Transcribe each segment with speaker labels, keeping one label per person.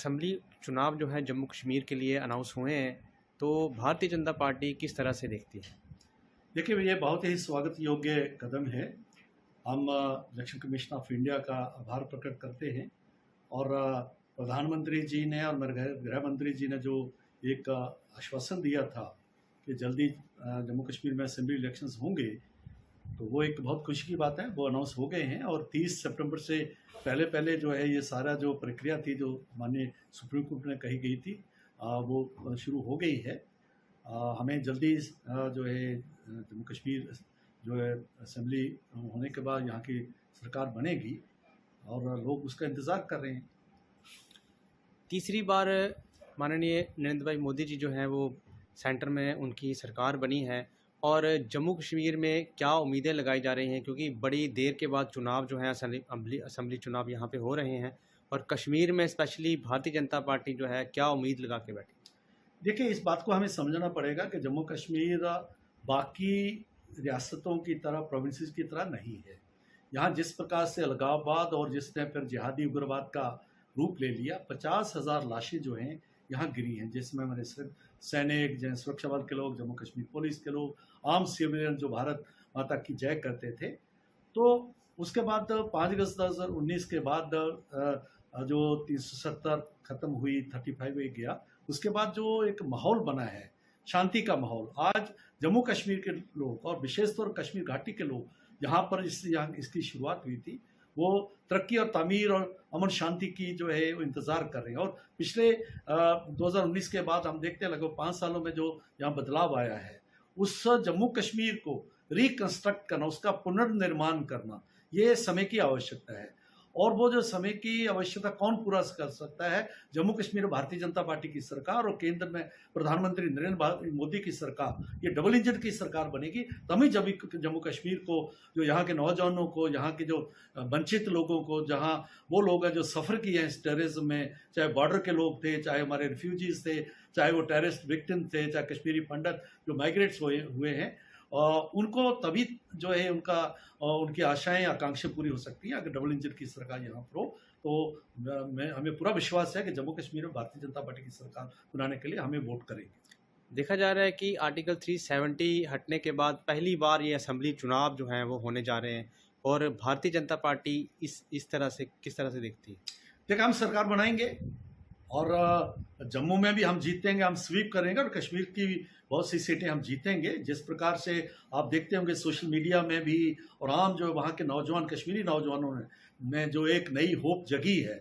Speaker 1: Assembly चुनाव जो है जम्मू कश्मीर के लिए अनाउंस हुए हैं, तो भारतीय जनता पार्टी किस तरह से देखती है?
Speaker 2: देखिए, ये बहुत ही स्वागत योग्य कदम है। हम इलेक्शन कमीशन ऑफ इंडिया का आभार प्रकट करते हैं और प्रधानमंत्री जी ने और मेरे गृह मंत्री जी ने जो एक आश्वासन दिया था कि जल्दी जम्मू कश्मीर में असेंबली इलेक्शंस होंगे, तो वो एक बहुत खुशी की बात है। वो अनाउंस हो गए हैं और 30 सितंबर से पहले जो है ये सारा जो प्रक्रिया थी, जो माननीय सुप्रीम कोर्ट में कही गई थी, वो शुरू हो गई है। हमें जल्दी जो है जम्मू कश्मीर जो है असेंबली होने के बाद यहाँ की सरकार बनेगी और लोग उसका इंतज़ार कर रहे हैं।
Speaker 1: तीसरी बार माननीय नरेंद्र भाई मोदी जी जो हैं वो सेंटर में उनकी सरकार बनी है और जम्मू कश्मीर में क्या उम्मीदें लगाई जा रही हैं, क्योंकि बड़ी देर के बाद चुनाव जो है असेंबली चुनाव यहाँ पे हो रहे हैं और कश्मीर में स्पेशली भारतीय जनता पार्टी जो है क्या उम्मीद लगा के बैठी?
Speaker 2: देखिए, इस बात को हमें समझना पड़ेगा कि जम्मू कश्मीर बाकी रियासतों की तरह, प्रोविंसेस की तरह नहीं है। यहाँ जिस प्रकार से अलगाववाद और जिसने फिर जिहादी उग्रवाद का रूप ले लिया, 50,000 लाशें जो हैं यहाँ गिरी हैं, जिसमें हमारे सैनिक, जैसे सुरक्षा बल के लोग, जम्मू कश्मीर पुलिस के लोग, आम सिविलियन जो भारत माता की जय करते थे। तो उसके बाद 5 अगस्त 2019 के बाद जो 370 ख़त्म हुई, 35 एक गया, उसके बाद जो एक माहौल बना है, शांति का माहौल, आज जम्मू कश्मीर के लोग और विशेष तौर कश्मीर घाटी के लोग जहाँ पर यहाँ इसकी शुरुआत हुई थी, वो तरक्की और तामीर और अमन शांति की जो है वो इंतज़ार कर रहे हैं। और पिछले 2019 के बाद हम देखते हैं लगभग 5 सालों में जो यहाँ बदलाव आया है, उस जम्मू कश्मीर को रिकंस्ट्रक्ट करना, उसका पुनर्निर्माण करना, ये समय की आवश्यकता है। और वो जो समय की आवश्यकता कौन पूरा कर सकता है? जम्मू कश्मीर भारतीय जनता पार्टी की सरकार और केंद्र में प्रधानमंत्री नरेंद्र मोदी की सरकार, ये डबल इंजन की सरकार बनेगी, तभी जम्मू कश्मीर को, जो यहाँ के नौजवानों को, यहाँ के जो वंचित लोगों को, जहाँ वो लोग हैं जो सफ़र किए हैं इस टेररिज्म में, चाहे बॉर्डर के लोग थे, चाहे हमारे रिफ्यूजीज थे, चाहे वो टेररिस्ट विक्टिम थे, चाहे कश्मीरी पंडित जो माइग्रेट्स हुए हैं, उनको तभी जो है उनकी आशाएं, आकांक्षाएं पूरी हो सकती हैं अगर डबल इंजन की सरकार यहाँ पर हो। तो हमें पूरा विश्वास है कि जम्मू कश्मीर में भारतीय जनता पार्टी की सरकार बनाने के लिए हमें वोट करेंगे।
Speaker 1: देखा जा रहा है कि आर्टिकल 370 हटने के बाद पहली बार ये असेंबली चुनाव जो हैं वो होने जा रहे हैं और भारतीय जनता पार्टी इस तरह से किस तरह से देखती है?
Speaker 2: देखिए, हम सरकार बनाएंगे और जम्मू में भी हम जीतेंगे, हम स्वीप करेंगे और कश्मीर की बहुत सी सीटें हम जीतेंगे। जिस प्रकार से आप देखते होंगे सोशल मीडिया में भी और आम जो वहाँ के नौजवान, कश्मीरी नौजवानों ने जो एक नई होप जगी है,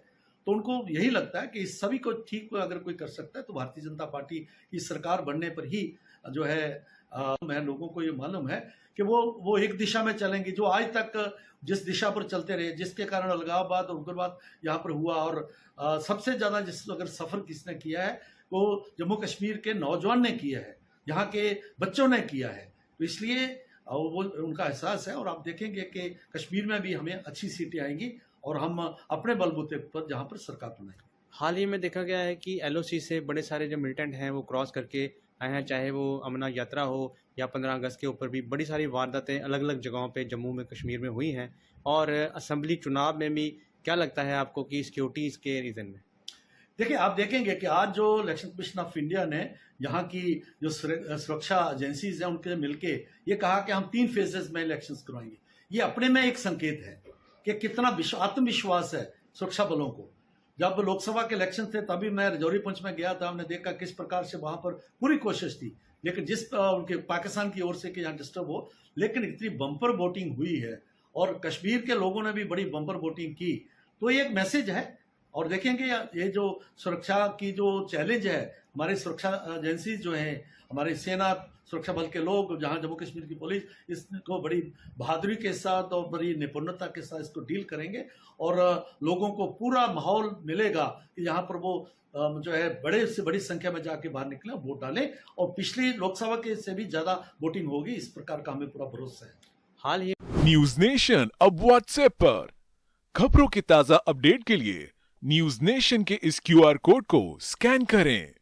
Speaker 2: तो उनको यही लगता है कि इस सभी को ठीक अगर कोई कर सकता है तो भारतीय जनता पार्टी की सरकार बनने पर ही जो है लोगों को ये मालूम है कि वो एक दिशा में चलेंगे, जो आज तक जिस दिशा पर चलते रहे, जिसके कारण अलगाववाद और उग्रवाद यहाँ पर हुआ। और सबसे ज़्यादा अगर सफ़र किसने किया है, वो जम्मू कश्मीर के नौजवान ने किया है, यहाँ के बच्चों ने किया है। तो इसलिए वो उनका एहसास है और आप देखेंगे कि कश्मीर में भी हमें अच्छी सीटें आएंगी और हम अपने बलबूते पर जहाँ पर सरकार बनाएंगे।
Speaker 1: हाल ही में देखा गया है कि एलओसी से बड़े सारे जो मिलिटेंट हैं वो क्रॉस करके आए हैं, चाहे वो अमरनाथ यात्रा हो या 15 अगस्त के ऊपर भी बड़ी सारी वारदातें अलग अलग जगहों पे जम्मू में, कश्मीर में हुई हैं। और असेंबली चुनाव में भी क्या लगता है आपको कि सिक्योरिटीज़ के रीज़न में?
Speaker 2: देखिए, आप देखेंगे कि आज जो इलेक्शन कमीशन ऑफ इंडिया ने यहाँ की जो सुरक्षा एजेंसीज हैं उनके मिलके ये कहा कि हम 3 फेजेस में इलेक्शंस करवाएंगे। ये अपने में एक संकेत है कि कितना आत्मविश्वास है सुरक्षा बलों को। जब लोकसभा के इलेक्शन थे तभी मैं रजौरी पंच में गया था, हमने देखा किस प्रकार से वहाँ पर पूरी कोशिश थी, लेकिन जिस उनके पाकिस्तान की ओर से कि यहाँ डिस्टर्ब हो, लेकिन इतनी बम्पर वोटिंग हुई है और कश्मीर के लोगों ने भी बड़ी बम्पर वोटिंग की। तो ये एक मैसेज है। और देखेंगे ये जो सुरक्षा की जो चैलेंज है, हमारे सुरक्षा एजेंसी जो हैं, हमारी सेना, सुरक्षा बल के लोग, जहां जम्मू कश्मीर की पुलिस इसको बड़ी बहादुरी के साथ और बड़ी निपुणता के साथ इसको डील करेंगे और लोगों को पूरा माहौल मिलेगा कि यहाँ पर वो जो है बड़े से बड़ी संख्या में जाके बाहर निकले, वोट डालें और पिछली लोकसभा के से भी ज्यादा वोटिंग होगी। इस प्रकार का हमें पूरा भरोसा है।
Speaker 1: हाल ही
Speaker 3: न्यूज नेशन अब व्हाट्सएप पर खबरों के ताजा अपडेट के लिए न्यूज नेशन के इस क्यूआर कोड को स्कैन करें।